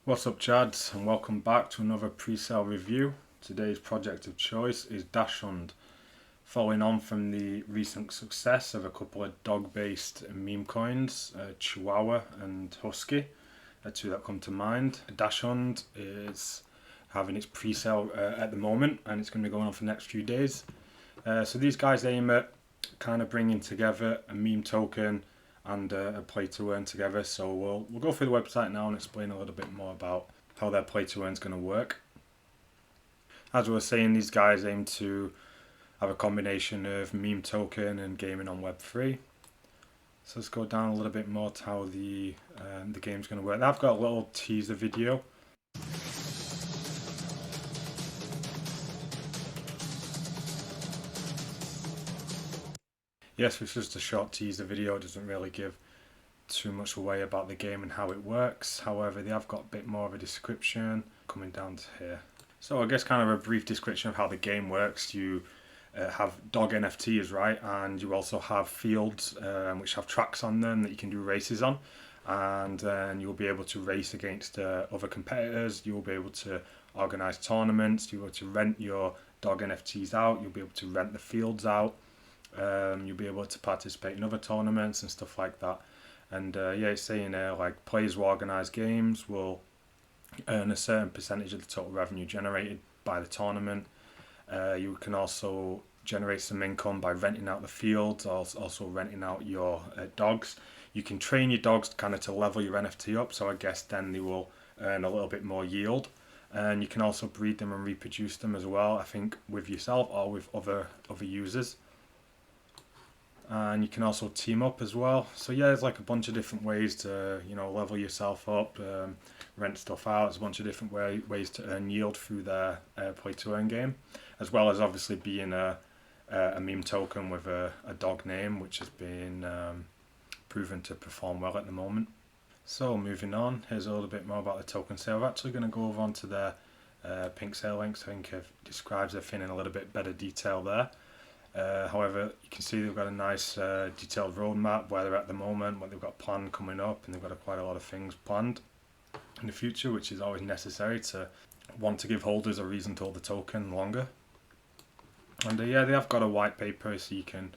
What's up, Chads, and welcome back to another pre-sale review. Today's project of choice is Dachshund, following on from the recent success of a couple of dog-based meme coins, Chihuahua and Husky, two that come to mind. Dachshund is having its pre-sale at the moment, and it's going to be going on for the next few days. So these guys aim at kind of bringing together a meme token and a play to earn together. So we'll go through the website now and explain a little bit more about how their play to earn is going to work. As we were saying, these guys aim to have a combination of meme token and gaming on Web3. So let's go down a little bit more to how the game's going to work. I've got a little teaser video. Yes, it's just a short teaser video. It doesn't really give too much away about the game and how it works. However, they have got a bit more of a description coming down to here. So I guess kind of a brief description of how the game works. You have dog NFTs, right? And you also have fields which have tracks on them that you can do races on. And then you'll be able to race against other competitors. You'll be able to organize tournaments. You'll be able to rent your dog NFTs out. You'll be able to rent the fields out. You'll be able to participate in other tournaments and stuff like that. And yeah, it's saying like players who organise games will earn a certain percentage of the total revenue generated by the tournament. You can also generate some income by renting out the fields, also renting out your dogs. You can train your dogs kind of to level your NFT up, so I guess then they will earn a little bit more yield. And you can also breed them and reproduce them as well, I think with yourself or with other users. And you can also team up as well. So yeah, there's like a bunch of different ways to level yourself up, rent stuff out. There's a bunch of different ways to earn yield through their play to earn game, as well as obviously being a meme token with a dog name, which has been proven to perform well at the moment. So moving on, here's a little bit more about the token sale. We're actually going to go over onto their pinksale links. I think it describes everything in a little bit better detail there. However, you can see they've got a nice detailed roadmap where they're at the moment, what they've got planned coming up, and they've got quite a lot of things planned in the future, which is always necessary to want to give holders a reason to hold the token longer. And yeah, they have got a white paper, so you can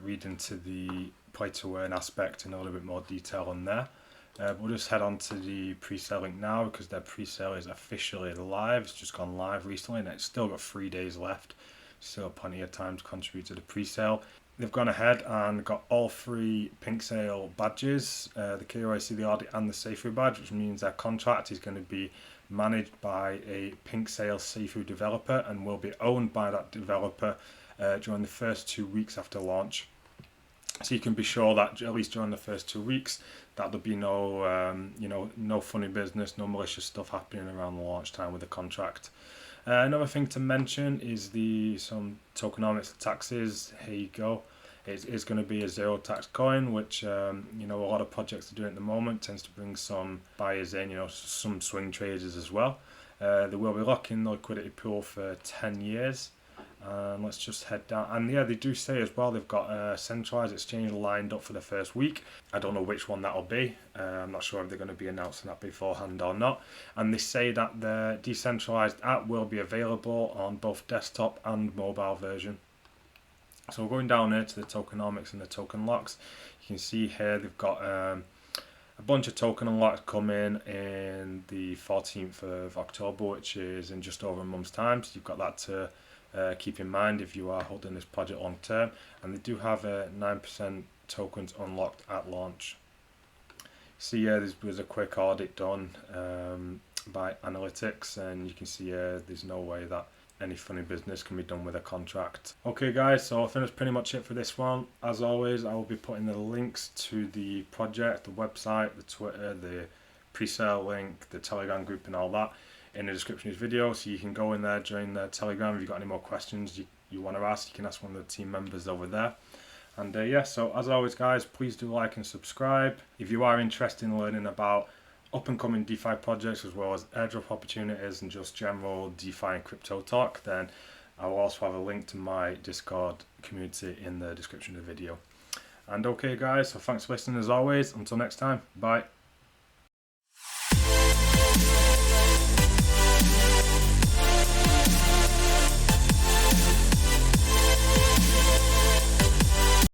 read into the play to earn aspect in a little bit more detail on there. We'll just head on to the pre-sale link now because their pre-sale is officially live. It's just gone live recently and it's still got 3 days left. Still plenty of time to contribute to the pre-sale. They've gone ahead and got all 3 pinksale badges, the KYC, the audit and the Seifu badge, which means their contract is going to be managed by a pinksale Seifu developer and will be owned by that developer during the first 2 weeks after launch. So you can be sure that at least during the first 2 weeks that there'll be no funny business, no malicious stuff happening around the launch time with the contract. Another thing to mention is some tokenomics taxes. Here you go. It is going to be a zero tax coin, which a lot of projects are doing at the moment. Tends to bring some buyers in, some swing traders as well. They will be locking the liquidity pool for 10 years. Let's just head down. And yeah, they do say as well they've got a centralized exchange lined up for the first week. I don't know which one that'll be. I'm not sure if they're going to be announcing that beforehand or not. And they say that the decentralized app will be available on both desktop and mobile version. So going down here to the tokenomics and the token locks, you can see here they've got a bunch of token unlocks coming in the 14th of October, which is in just over a month's time. So you've got that to keep in mind if you are holding this project long term. And they do have 9% tokens unlocked at launch. See, yeah, there was a quick audit done by analytics, and you can see there's no way that any funny business can be done with a contract. Okay guys, so I think that's pretty much it for this one. As always, I will be putting the links to the project, the website, the Twitter, the pre-sale link, the Telegram group and all that in the description of this video, so you can go in there, join the Telegram. If you've got any more questions you want to ask, you can ask one of the team members over there. And yeah, so as always guys, please do like and subscribe. If you are interested in learning about up and coming DeFi projects as well as airdrop opportunities and just general DeFi and crypto talk, then I will also have a link to my Discord community in the description of the video. And okay guys, so thanks for listening as always. Until next time, bye.